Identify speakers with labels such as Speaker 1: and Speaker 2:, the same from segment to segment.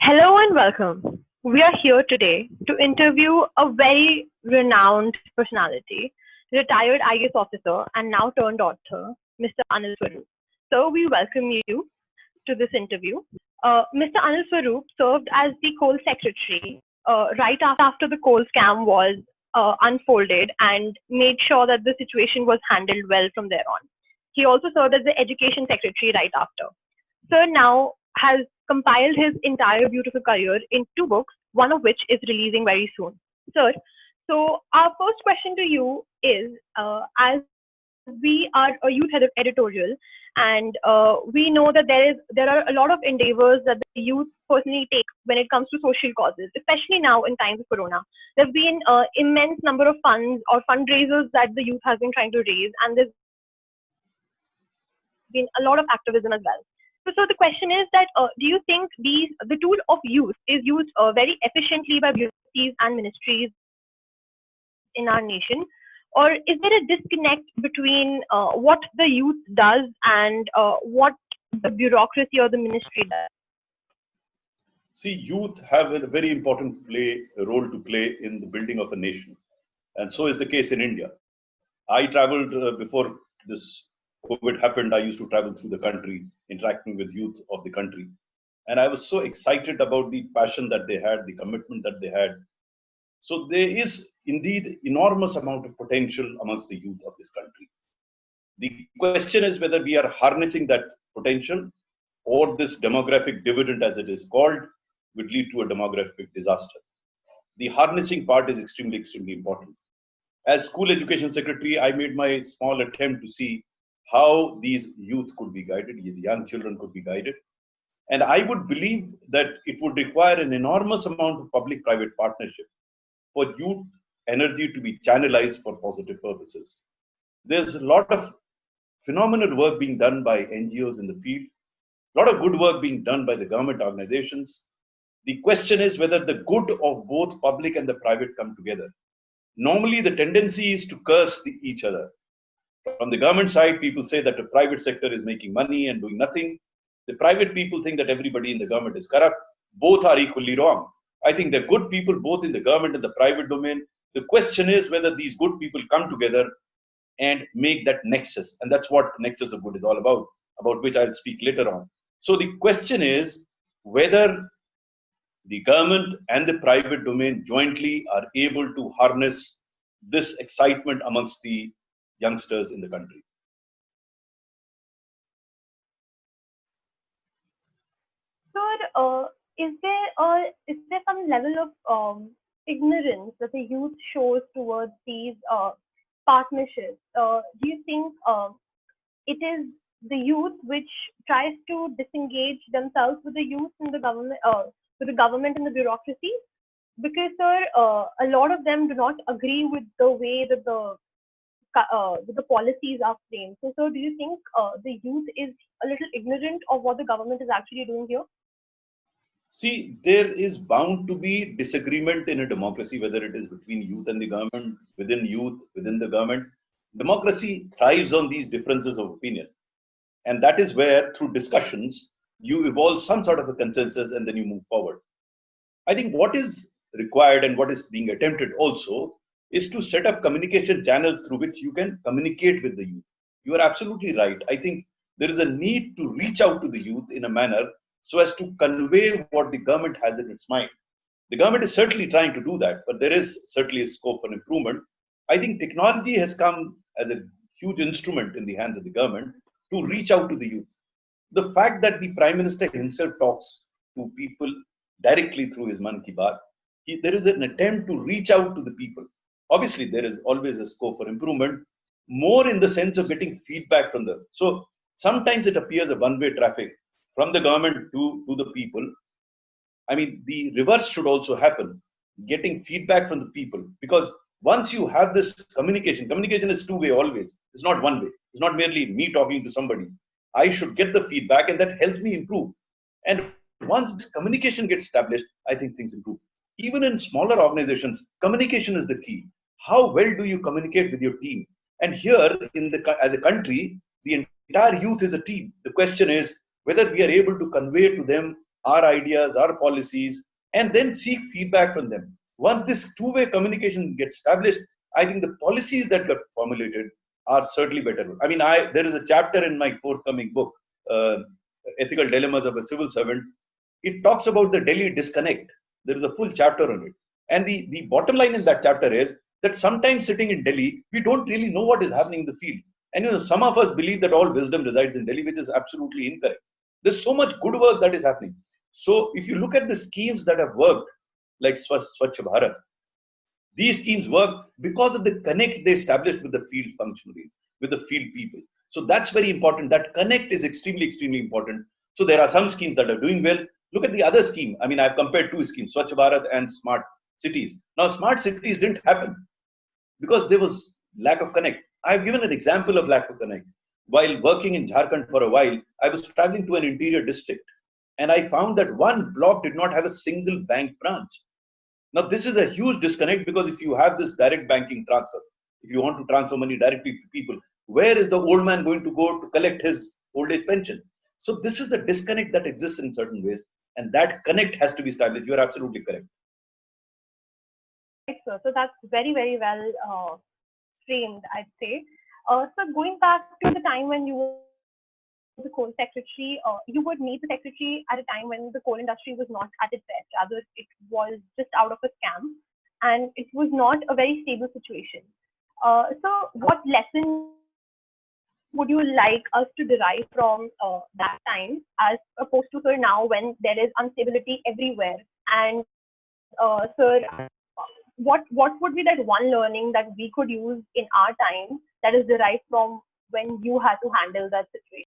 Speaker 1: Hello and welcome. We are here today to interview a very renowned personality, retired IAS officer and now turned author, Mr. Anil Swarup. So we welcome you to this interview. Mr. Anil Swarup served as the coal secretary right after the coal scam was unfolded and made sure that the situation was handled well from there on. He also served as the education secretary right after. Sir now has compiled his entire beautiful career in two books, one of which is releasing very soon. Sir, so our first question to you is, as we are a youth editorial, and we know that there are a lot of endeavors that the youth personally take when it comes to social causes, especially now in times of Corona. There have been immense number of funds or fundraisers that the youth has been trying to raise, and there's been a lot of activism as well. So the question is that do you think the tool of youth is used very efficiently by bureaucracies and ministries in our nation, or is there a disconnect between what the youth does and what the bureaucracy or the ministry does?
Speaker 2: See, youth have a very important role to play in the building of a nation. And so is the case in India. I traveled before this COVID happened. I used to travel through the country, interacting with youth of the country. And I was so excited about the passion that they had, the commitment that they had. So there is indeed enormous amount of potential amongst the youth of this country. The question is whether we are harnessing that potential, or this demographic dividend, as it is called, would lead to a demographic disaster. The harnessing part is extremely, extremely important. As school education secretary, I made my small attempt to see how these youth could be guided, the young children could be guided. And I would believe that it would require an enormous amount of public-private partnership for youth energy to be channelized for positive purposes. There's a lot of phenomenal work being done by NGOs in the field, a lot of good work being done by the government organizations. The question is whether the good of both public and the private come together. Normally, the tendency is to curse each other. From the government side, people say that the private sector is making money and doing nothing. The private people think that everybody in the government is corrupt. Both are equally wrong. I think there are good people both in the government and the private domain. The question is whether these good people come together and make that nexus. And that's what Nexus of Good is all about which I'll speak later on. So the question is whether the government and the private domain jointly are able to harness this excitement amongst the youngsters in the country.
Speaker 1: Sir, is there some level of ignorance that the youth shows towards these partnerships? Do you think it is the youth which tries to disengage themselves with the youth and with the government and the bureaucracy? Because, sir, a lot of them do not agree with the way that the policies are framed. So, sir, do you think the youth is a little ignorant of what the government is actually doing here?
Speaker 2: See, there is bound to be disagreement in a democracy, whether it is between youth and the government, within youth, within the government. Democracy thrives on these differences of opinion. And that is where, through discussions, you evolve some sort of a consensus and then you move forward. I think what is required and what is being attempted also is to set up communication channels through which you can communicate with the youth. You are absolutely right. I think there is a need to reach out to the youth in a manner so as to convey what the government has in its mind. The government is certainly trying to do that, but there is certainly a scope for improvement. I think technology has come as a huge instrument in the hands of the government to reach out to the youth. The fact that the Prime Minister himself talks to people directly through his Man Ki Baat, there is an attempt to reach out to the people. Obviously, there is always a scope for improvement, more in the sense of getting feedback from them. So sometimes it appears a one-way traffic from the government to the people. I mean, the reverse should also happen, getting feedback from the people. Because once you have this communication is two-way always. It's not one way. It's not merely me talking to somebody. I should get the feedback and that helps me improve. And once this communication gets established, I think things improve. Even in smaller organizations, communication is the key. How well do you communicate with your team? And here, as a country, the entire youth is a team. The question is whether we are able to convey to them our ideas, our policies, and then seek feedback from them. Once this two-way communication gets established, I think the policies that get formulated are certainly better. I mean, there is a chapter in my forthcoming book, Ethical Dilemmas of a Civil Servant. It talks about the Delhi disconnect. There is a full chapter on it. And the bottom line in that chapter is that sometimes sitting in Delhi, we don't really know what is happening in the field. And some of us believe that all wisdom resides in Delhi, which is absolutely incorrect. There's so much good work that is happening. So if you look at the schemes that have worked, like Swachh Bharat, these schemes work because of the connect they established with the field functionaries, with the field people. So that's very important. That connect is extremely, extremely important. So there are some schemes that are doing well. Look at the other scheme. I mean, I've compared two schemes, Swachh Bharat and Smart Cities. Now, Smart Cities didn't happen because there was lack of connect. I've given an example of lack of connect. While working in Jharkhand for a while, I was traveling to an interior district and I found that one block did not have a single bank branch. Now, this is a huge disconnect because if you have this direct banking transfer, if you want to transfer money directly to people, where is the old man going to go to collect his old age pension? So this is a disconnect that exists in certain ways, and that connect has to be established. You are absolutely correct.
Speaker 1: Right, sir. So that's very, very well framed, I'd say. So going back to the time when you were the coal secretary, you would meet the secretary at a time when the coal industry was not at its best. Rather, it was just out of a scam, and it was not a very stable situation. So what lesson would you like us to derive from that time, as opposed to, sir, now when there is instability everywhere? And sir, what would be that one learning that we could use in our time that is derived from when you had to handle that situation?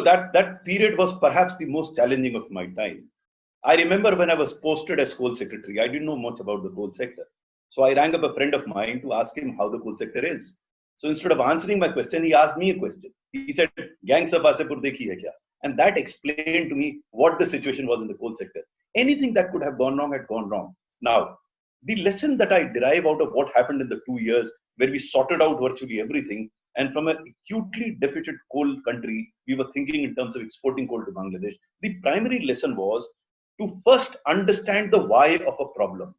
Speaker 2: That period was perhaps the most challenging of my time. I remember when I was posted as coal secretary, I didn't know much about the coal sector. So I rang up a friend of mine to ask him how the coal sector is. So instead of answering my question, he asked me a question. He said, "Gang sab Asepur dekhi hai kya?" And that explained to me what the situation was in the coal sector. Anything that could have gone wrong had gone wrong. Now, the lesson that I derive out of what happened in the 2 years where we sorted out virtually everything, and from an acutely deficit coal country, we were thinking in terms of exporting coal to Bangladesh. The primary lesson was to first understand the why of a problem.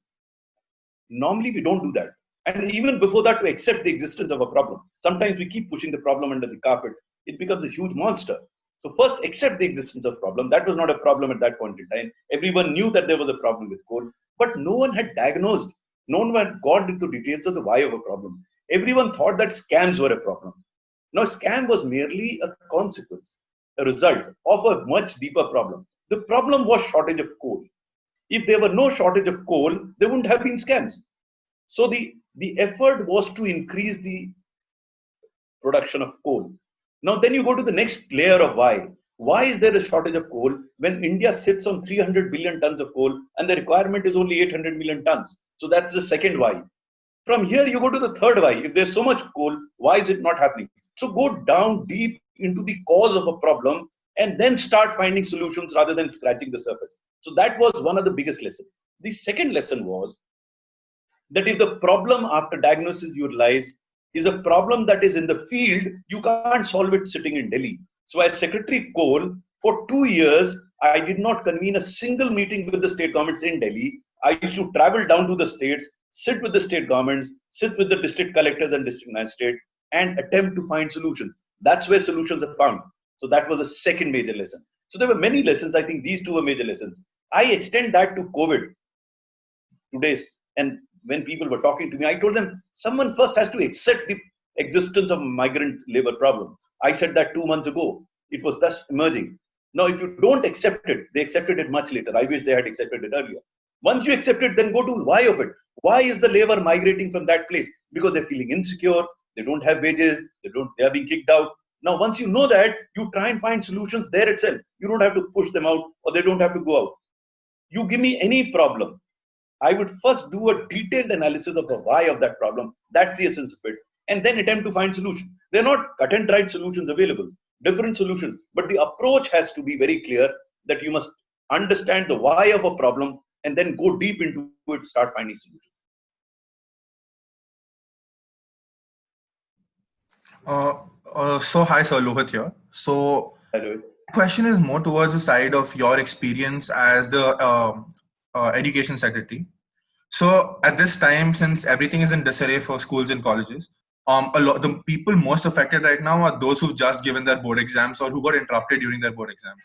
Speaker 2: Normally, we don't do that. And even before that, to accept the existence of a problem. Sometimes we keep pushing the problem under the carpet. It becomes a huge monster. So first, accept the existence of problem. That was not a problem at that point in time. Everyone knew that there was a problem with coal, but no one had diagnosed. No one had gone into details of the why of a problem. Everyone thought that scams were a problem. Now, scam was merely a consequence, a result of a much deeper problem. The problem was shortage of coal. If there were no shortage of coal, there wouldn't have been scams. So the effort was to increase the production of coal. Now, then you go to the next layer of why. Why is there a shortage of coal when India sits on 300 billion tons of coal and the requirement is only 800 million tons? So that's the second why. From here, you go to the third why. If there's so much coal, why is it not happening? So go down deep into the cause of a problem and then start finding solutions rather than scratching the surface. So that was one of the biggest lessons. The second lesson was that if the problem after diagnosis you realize is a problem that is in the field, you can't solve it sitting in Delhi. So as Secretary Coal, for 2 years, I did not convene a single meeting with the state governments in Delhi. I used to travel down to the states, sit with the state governments, sit with the district collectors and district magistrates, and attempt to find solutions. That's where solutions are found. So that was a second major lesson. So there were many lessons. I think these two were major lessons. I extend that to COVID today's. And when people were talking to me, I told them someone first has to accept the existence of migrant labor problem. I said that 2 months ago. It was thus emerging. Now, if you don't accept it, they accepted it much later. I wish they had accepted it earlier. Once you accept it, then go to why of it. Why is the labor migrating from that place? Because they're feeling insecure. They don't have wages. They are being kicked out. Now, once you know that, you try and find solutions there itself. You don't have to push them out or they don't have to go out. You give me any problem, I would first do a detailed analysis of the why of that problem. That's the essence of it. And then attempt to find solutions. They're not cut and dried solutions available, different solutions. But the approach has to be very clear that you must understand the why of a problem and then go deep into it, start finding solutions.
Speaker 3: So hi, sir, Lohit here. So
Speaker 2: Hello.
Speaker 3: question is more towards the side of your experience as the education secretary. So at this time, since everything is in disarray for schools and colleges, a lot the people most affected right now are those who've just given their board exams or who got interrupted during their board exams.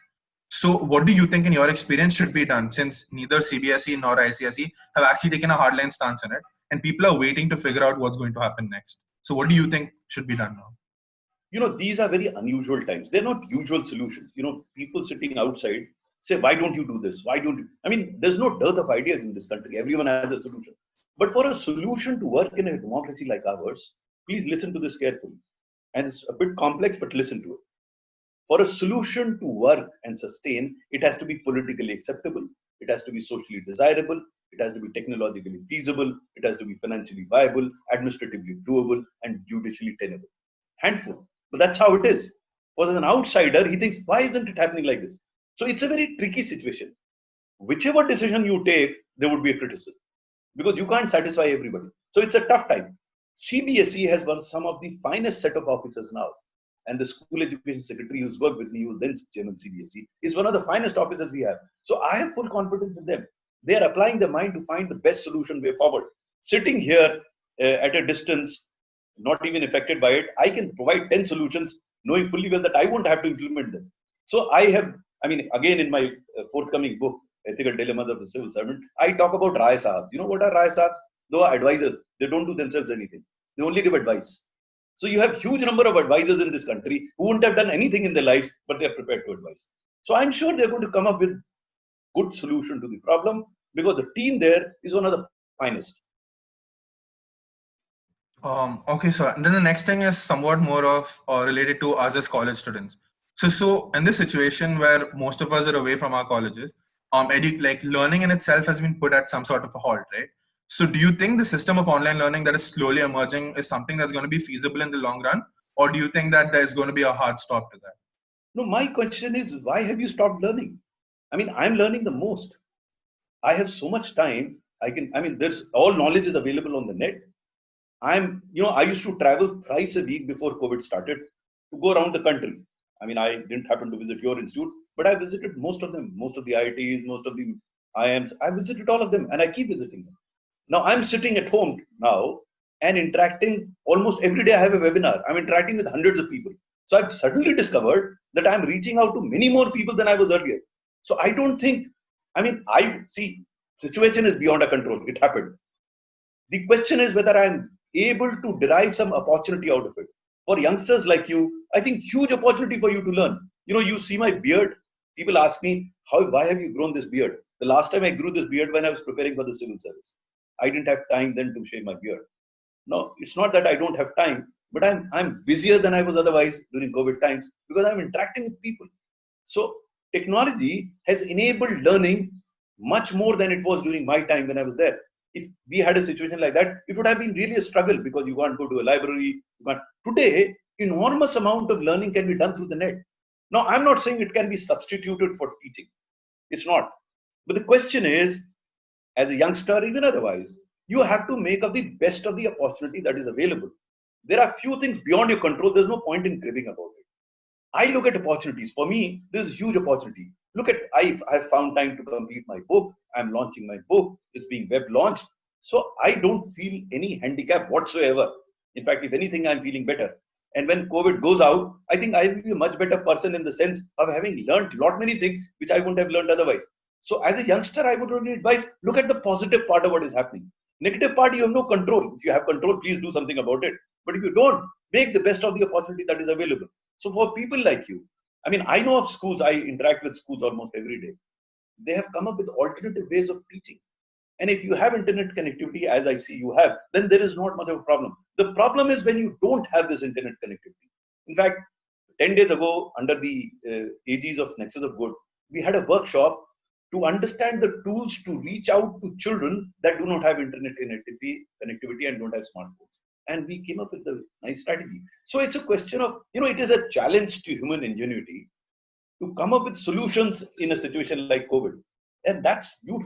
Speaker 3: So what do you think, in your experience, should be done, since neither CBSE nor ICSE have actually taken a hardline stance in it, and people are waiting to figure out what's going to happen next? So what do you think should be done now?
Speaker 2: These are very unusual times. They're not usual solutions. People sitting outside say, why don't you do this? Why don't you? I mean, there's no dearth of ideas in this country. Everyone has a solution. But for a solution to work in a democracy like ours, please listen to this carefully. And it's a bit complex, but listen to it. For a solution to work and sustain, it has to be politically acceptable. It has to be socially desirable. It has to be technologically feasible. It has to be financially viable, administratively doable, and judicially tenable. Handful. But that's how it is. For an outsider, he thinks, why isn't it happening like this? So it's a very tricky situation. Whichever decision you take, there would be a criticism because you can't satisfy everybody. So it's a tough time. CBSE has won some of the finest set of officers now. And the school education secretary who's worked with me, who's then chairman CBSE, is one of the finest officers we have. So I have full confidence in them. They are applying their mind to find the best solution way forward. Sitting here at a distance, not even affected by it, I can provide 10 solutions knowing fully well that I won't have to implement them. So again, in my forthcoming book, Ethical Dilemmas of the Civil Servant, I talk about Rai Sahibs. You know what are Rai Sahibs? They are advisors. They don't do themselves anything. They only give advice. So you have huge number of advisors in this country who wouldn't have done anything in their lives, but they are prepared to advise. So I'm sure they're going to come up with good solution to the problem because the team there is one of the finest.
Speaker 3: Okay, so and then the next thing is somewhat more of related to us as college students. So in this situation where most of us are away from our colleges, learning in itself has been put at some sort of a halt, right? So do you think the system of online learning that is slowly emerging is something that's going to be feasible in the long run, or do you think that there's going to be a hard stop to that?
Speaker 2: No, my question is, why have you stopped learning? I mean, I'm learning the most. I have so much time. There's all knowledge is available on the net. I used to travel thrice a week before COVID started to go around the country. I mean, I didn't happen to visit your institute, but I visited most of them, most of the IITs, most of the IIMs. I visited all of them and I keep visiting them. Now I'm sitting at home now and interacting almost every day. I have a webinar. I'm interacting with hundreds of people. So I've suddenly discovered that I'm reaching out to many more people than I was earlier. So I don't think, I see situation is beyond our control. It happened. The question is whether I'm able to derive some opportunity out of it. For youngsters like you, I think huge opportunity for you to learn. You see my beard. People ask me, why have you grown this beard? The last time I grew this beard when I was preparing for the civil service. I didn't have time then to shave my beard. No, it's not that I don't have time, but I'm busier than I was otherwise during COVID times because I'm interacting with people. So technology has enabled learning much more than it was during my time when I was there. If we had a situation like that, it would have been really a struggle because you can't go to a library. Today, enormous amount of learning can be done through the net. Now, I'm not saying it can be substituted for teaching. It's not. But the question is, as a youngster, even otherwise, you have to make up the best of the opportunity that is available. There are few things beyond your control. There's no point in cribbing about it. I look at opportunities. For me, this is huge opportunity. Look at, I've found time to complete my book. I'm launching my book. It's being web launched. So I don't feel any handicap whatsoever. In fact, if anything, I'm feeling better. And when COVID goes out, I think I will be a much better person in the sense of having learned a lot many things which I wouldn't have learned otherwise. So as a youngster, I would only advise, look at the positive part of what is happening. Negative part, you have no control. If you have control, please do something about it. But if you don't, make the best of the opportunity that is available. So for people like you, I know of schools, I interact with schools almost every day. They have come up with alternative ways of teaching. And if you have internet connectivity, as I see you have, then there is not much of a problem. The problem is when you don't have this internet connectivity. In fact, 10 days ago, under the aegis of Nexus of Good, we had a workshop to understand the tools to reach out to children that do not have internet connectivity and don't have smartphones. And we came up with a nice strategy. So it's a question of, it is a challenge to human ingenuity to come up with solutions in a situation like COVID. And that's, you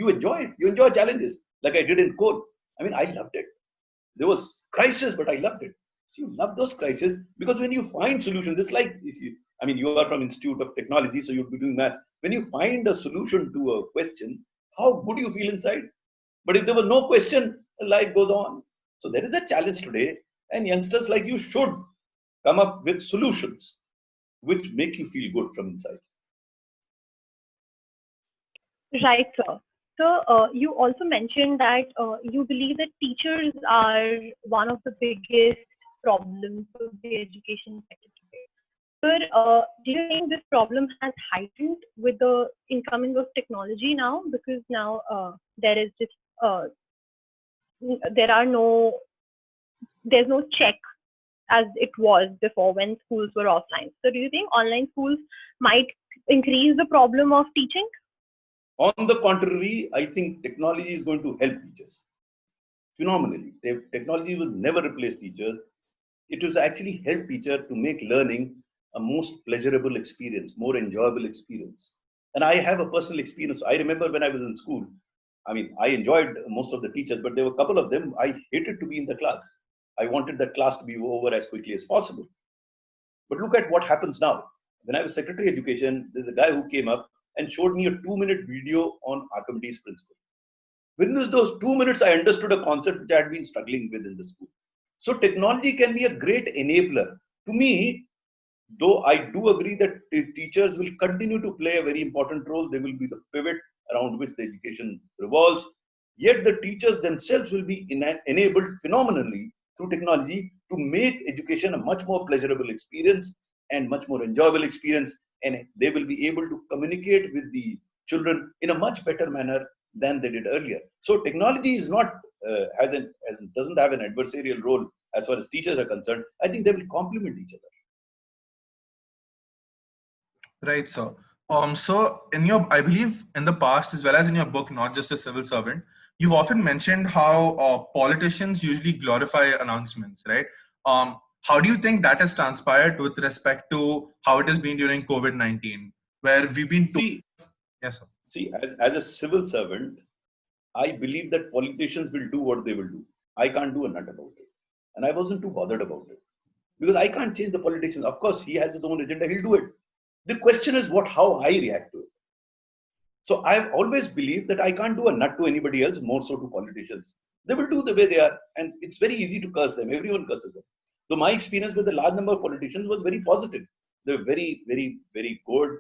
Speaker 2: enjoy it. You enjoy challenges like I did in coal. I loved it. There was crisis, but I loved it. So you love those crises because when you find solutions, it's like, I mean, you are from Institute of Technology, so you'd be doing math. When you find a solution to a question, how good you feel inside. But if there was no question, life goes on. So there is a challenge today, and youngsters like you should come up with solutions which make you feel good from inside.
Speaker 1: Right, sir. So you also mentioned that you believe that teachers are one of the biggest problems of the education sector today. Sir, do you think this problem has heightened with the incoming of technology now? Because now there is just there are no there's no check as it was before when schools were offline. So do you think online schools might increase the problem of teaching?
Speaker 2: On the contrary, I think technology is going to help teachers phenomenally. Technology will never replace teachers. It will actually help teachers to make learning a most pleasurable experience, more enjoyable experience. And I have a personal experience. I remember when I was in school, I mean, I enjoyed most of the teachers, but there were a couple of them I hated to be in the class. I wanted that class to be over as quickly as possible. But look at what happens now. When I was Secretary of Education, there's a guy who came up and showed me a 2-minute video on Archimedes' principle. Within those 2 minutes, I understood a concept which I had been struggling with in the school. So technology can be a great enabler. To me, though I do agree that teachers will continue to play a very important role, they will be the pivot around which the education revolves. Yet the teachers themselves will be enabled phenomenally through technology to make education a much more pleasurable experience and much more enjoyable experience. And they will be able to communicate with the children in a much better manner than they did earlier. So technology is not doesn't have an adversarial role as far as teachers are concerned. I think they will complement each other.
Speaker 3: Right, sir. So I believe in the past as well as in your book, Not Just a Civil Servant, you've often mentioned how politicians usually glorify announcements, right? How do you think that has transpired with respect to how it has been during COVID-19, where we've been told? Yes, sir.
Speaker 2: See, as a civil servant, I believe that politicians will do what they will do. I can't do a nut about it. And I wasn't too bothered about it. Because I can't change the politician. Of course, he has his own agenda, he'll do it. The question is how I react to it. So I've always believed that I can't do a nut to anybody else, more so to politicians. They will do the way they are. And it's very easy to curse them. Everyone curses them. So my experience with a large number of politicians was very positive. They were very, very, very good.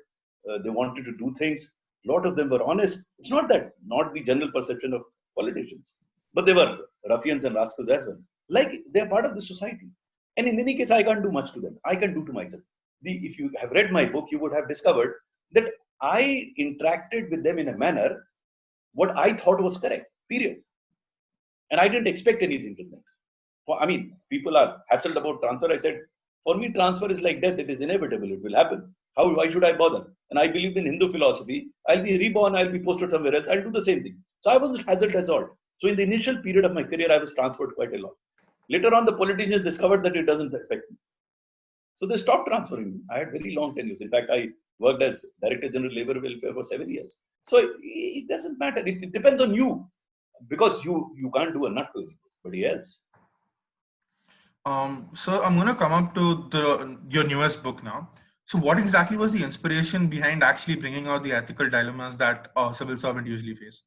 Speaker 2: They wanted to do things. A lot of them were honest. It's not the general perception of politicians. But they were ruffians and rascals as well. Like they're part of the society. And in any case, I can't do much to them. I can do to myself. If you have read my book, you would have discovered that I interacted with them in a manner what I thought was correct, period. And I didn't expect anything from them. People are hassled about transfer. I said, for me, transfer is like death. It is inevitable. It will happen. Why should I bother? And I believe in Hindu philosophy. I'll be reborn. I'll be posted somewhere else. I'll do the same thing. So I wasn't hassled at all. So in the initial period of my career, I was transferred quite a lot. Later on, the politicians discovered that it doesn't affect me. So they stopped transferring me. I had very long tenures. In fact, I worked as Director General Labour Welfare for 7 years. So it doesn't matter. It depends on you, because you can't do a nut to anybody else.
Speaker 3: So I'm going to come up to your newest book now. So what exactly was the inspiration behind actually bringing out the ethical dilemmas that a civil servant usually face?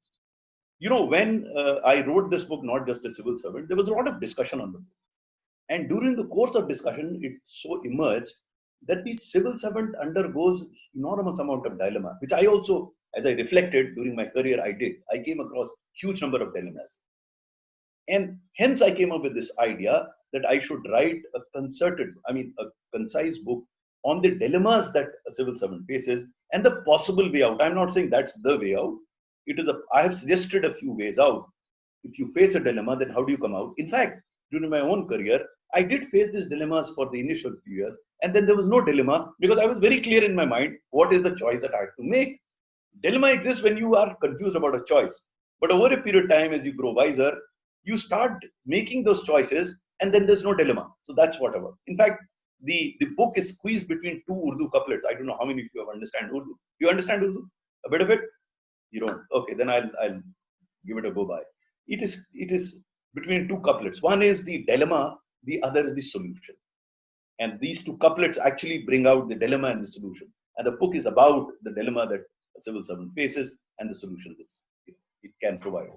Speaker 2: When I wrote this book, Not Just a Civil Servant, there was a lot of discussion on the book. And during the course of discussion, it so emerged that the civil servant undergoes enormous amount of dilemma, which I also, as I reflected during my career, I came across huge number of dilemmas. And hence I came up with this idea that I should write a concise book on the dilemmas that a civil servant faces and the possible way out. I'm not saying that's the way out. I have suggested a few ways out. If you face a dilemma, then how do you come out? In fact, during my own career, I did face these dilemmas for the initial few years, and then there was no dilemma because I was very clear in my mind what is the choice that I have to make. Dilemma exists when you are confused about a choice, but over a period of time, as you grow wiser, you start making those choices, and then there's no dilemma. So that's whatever. In fact, the book is squeezed between two Urdu couplets. I don't know how many of you understand Urdu. You understand Urdu? A bit of it? You don't? Okay, then I'll give it a go by. It is between two couplets. One is the dilemma, the other is the solution. And these two couplets actually bring out the dilemma and the solution. And the book is about the dilemma that a civil servant faces and the solution it can provide.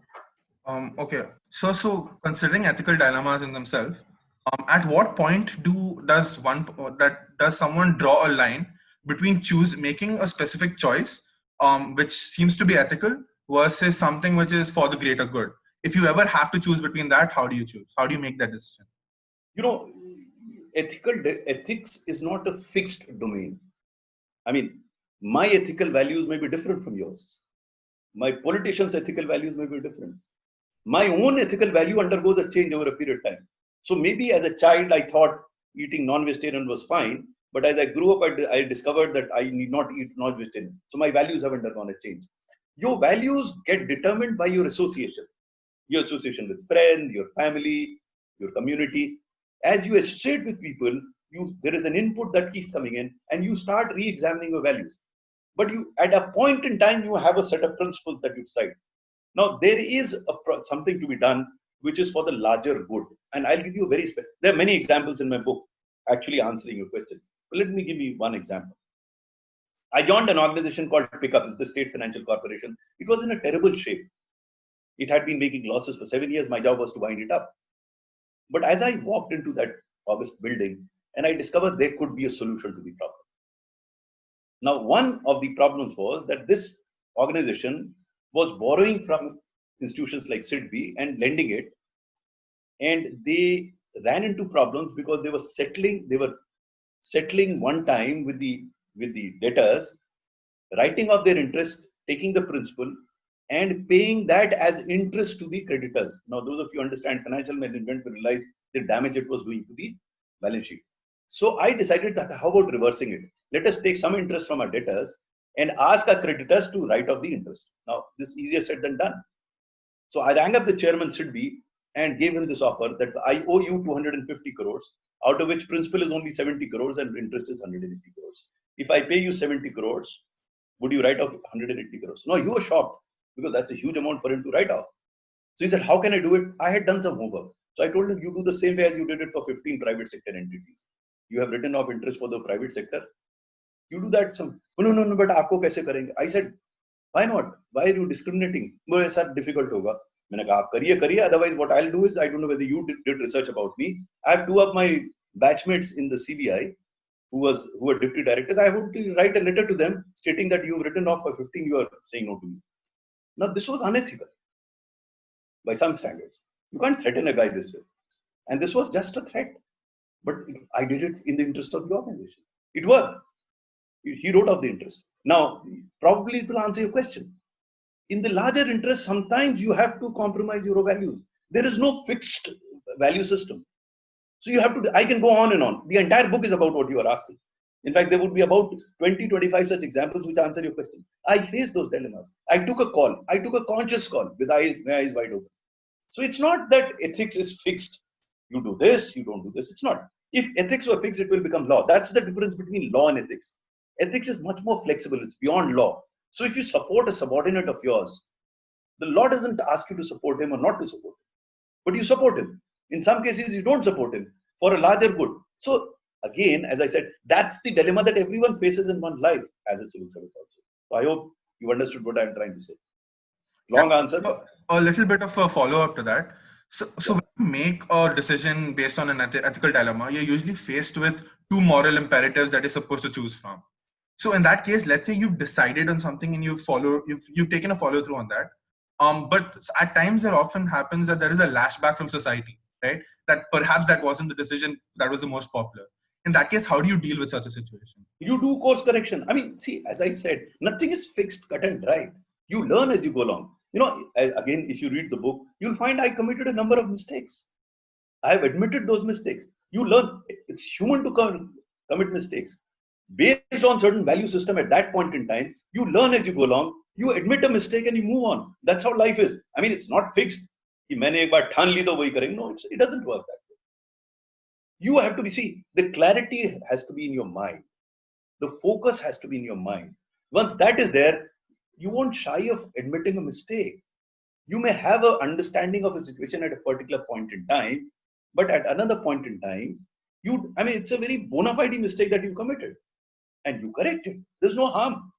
Speaker 3: Okay. So considering ethical dilemmas in themselves, at what point does someone draw a line between making a specific choice, which seems to be ethical, versus something which is for the greater good? If you ever have to choose between that, how do you choose? How do you make that decision?
Speaker 2: You know, ethics is not a fixed domain. I mean, my ethical values may be different from yours. My politicians' ethical values may be different. My own ethical value undergoes a change over a period of time. So maybe as a child, I thought eating non-vegetarian was fine. But as I grew up, I discovered that I need not eat non-vegetarian. So my values have undergone a change. Your values get determined by your association with friends, your family, your community. As you associate with people, there is an input that keeps coming in, and you start re-examining your values. But at a point in time, you have a set of principles that you decide. Now, there is something to be done which is for the larger good. And I'll give you there are many examples in my book actually answering your question. But let me give you one example. I joined an organization called Pickup, it's the State Financial Corporation. It was in a terrible shape. It had been making losses for 7 years. My job was to wind it up. But as I walked into that August building, and I discovered there could be a solution to the problem. Now, one of the problems was that this organization was borrowing from institutions like SIDBI and lending it, and they ran into problems because they were settling one time with the debtors, writing off their interest, taking the principal, and paying that as interest to the creditors. Now, those of you who understand financial management will realize the damage it was doing to the balance sheet. So I decided that how about reversing it? Let us take some interest from our debtors and ask our creditors to write off the interest. Now, this is easier said than done. So I rang up the chairman SIDBI and gave him this offer that I owe you 250 crores, out of which principal is only 70 crores and interest is 180 crores. If I pay you 70 crores, would you write off 180 crores? No, you were shocked because that's a huge amount for him to write off. So he said, how can I do it? I had done some homework. So I told him, you do the same way as you did it for 15 private sector entities. You have written off interest for the private sector. You do that. So, no, but aapko kaise karenge? I said, why not? Why are you discriminating? Well, sir, difficult hoga. मैंने कहा, आप करिए. Otherwise, what I'll do is, I don't know whether you did research about me. I have two of my batchmates in the CBI who were deputy directors. I would write a letter to them stating that you've written off for 15, you are saying no to me. Now, this was unethical by some standards. You can't threaten a guy this way. And this was just a threat. But I did it in the interest of the organization. It worked. He wrote off the interest. Now, probably it will answer your question. In the larger interest, sometimes you have to compromise your values. There is no fixed value system. So you have to, I can go on and on. The entire book is about what you are asking. In fact, there would be about 20, 25 such examples which answer your question. I faced those dilemmas. I took a call. I took a conscious call with my eyes wide open. So it's not that ethics is fixed. You do this, you don't do this. It's not. If ethics were fixed, it will become law. That's the difference between law and ethics. Ethics is much more flexible. It's beyond law. So if you support a subordinate of yours, the law doesn't ask you to support him or not to support him, but you support him. In some cases, you don't support him for a larger good. So again, as I said, that's the dilemma that everyone faces in one life as a civil servant also. So I hope you understood what I'm trying to say. Long answer.
Speaker 3: A little bit of a follow-up to that. So when you make a decision based on an ethical dilemma, you're usually faced with two moral imperatives that you're supposed to choose from. So in that case, let's say you've decided on something and you've taken a follow through on that. But at times there often happens that there is a lashback from society, right? That perhaps that wasn't the decision that was the most popular. In that case, how do you deal with such a situation?
Speaker 2: You do course correction. I mean, see, as I said, nothing is fixed, cut and dried. You learn as you go along. You know, again, if you read the book, you'll find I committed a number of mistakes. I have admitted those mistakes. You learn. It's human to commit mistakes. Based on certain value system at that point in time, you learn as you go along. You admit a mistake and you move on. That's how life is. I mean, it's not fixed. No, it doesn't work that way. You have to the clarity has to be in your mind. The focus has to be in your mind. Once that is there, you won't shy of admitting a mistake. You may have an understanding of a situation at a particular point in time, but at another point in time, it's a very bona fide mistake that you committed, and you correct it. There's no harm.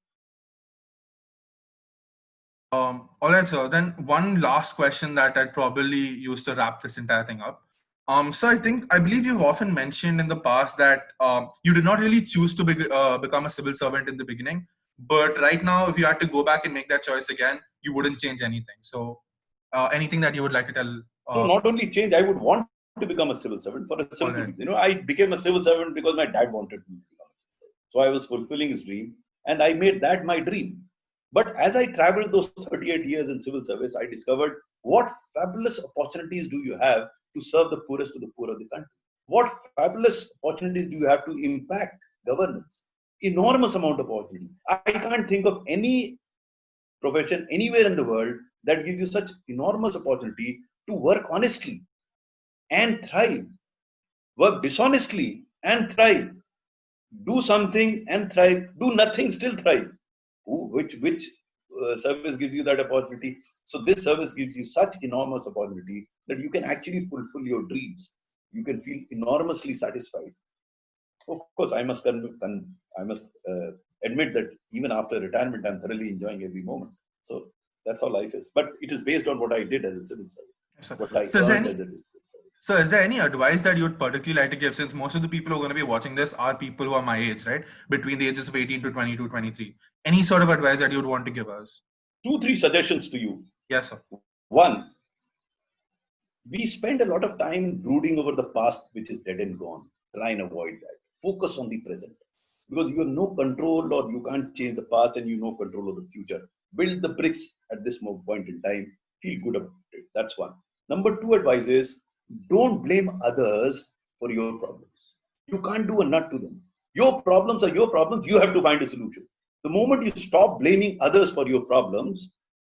Speaker 3: All right, sir. Then one last question that I'd probably use to wrap this entire thing up. So I believe you've often mentioned in the past that you did not really choose to become a civil servant in the beginning, but right now, if you had to go back and make that choice again, you wouldn't change anything. So, anything that you would like to tell?
Speaker 2: No, not only change. I would want to become a civil servant for a simple
Speaker 3: Alright.
Speaker 2: reason. I became a civil servant because my dad wanted me to become a civil servant. So I was fulfilling his dream, and I made that my dream. But as I traveled those 38 years in civil service, I discovered what fabulous opportunities do you have to serve the poorest of the poor of the country. What fabulous opportunities do you have to impact governance? Enormous amount of opportunities. I can't think of any profession anywhere in the world that gives you such enormous opportunity to work honestly and thrive, work dishonestly and thrive, do something and thrive, do nothing, still thrive. Which service gives you that opportunity? So this service gives you such enormous opportunity that you can actually fulfill your dreams. You can feel enormously satisfied. Of course, I must admit that even after retirement, I'm thoroughly enjoying every moment. So that's how life is. But it is based on what I did as a civil servant. What I earned as a civil servant.
Speaker 3: So is there any advice that you would particularly like to give, since most of the people who are going to be watching this are people who are my age, right? Between the ages of 18 to 22, 23. Any sort of advice that you would want to give us?
Speaker 2: 2-3 suggestions to you.
Speaker 3: Yes, sir.
Speaker 2: One, we spend a lot of time brooding over the past, which is dead and gone. Try and avoid that. Focus on the present. Because you have no control, or you can't change the past, and you have no control of the future. Build the bricks at this point in time. Feel good about it. That's one. Number 2 advice is, don't blame others for your problems. You can't do a nut to them. Your problems are your problems. You have to find a solution. The moment you stop blaming others for your problems,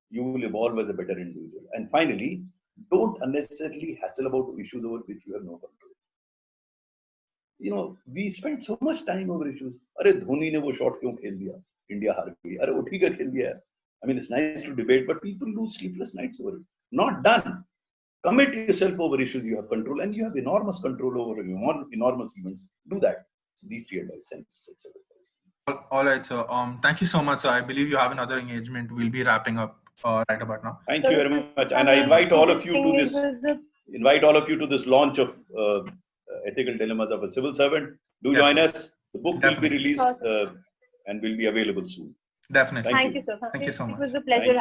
Speaker 2: you will evolve as a better individual. And finally, don't unnecessarily hassle about issues over which you have no control. We spend so much time over issues. Arey, Dhoni ne wo shot kyun khel diya? India haar gayi. Arey, wo theek hai, khel diya. I mean, it's nice to debate, but people lose sleepless nights over it. Not done. Commit yourself over issues you have control, and you have enormous control over enormous events. Do that. So these 3 advice.
Speaker 3: All right, sir. Thank you so much, sir. I believe you have another engagement. We'll be wrapping up right about now.
Speaker 2: Thank you very much, and I invite all of you to this. Invite all of you to this launch of Ethical Dilemmas of a Civil Servant. Do join us. The book will be released and will be available soon.
Speaker 3: Definitely.
Speaker 1: Thank you, sir.
Speaker 3: Thank you so much.
Speaker 1: It was a pleasure having you.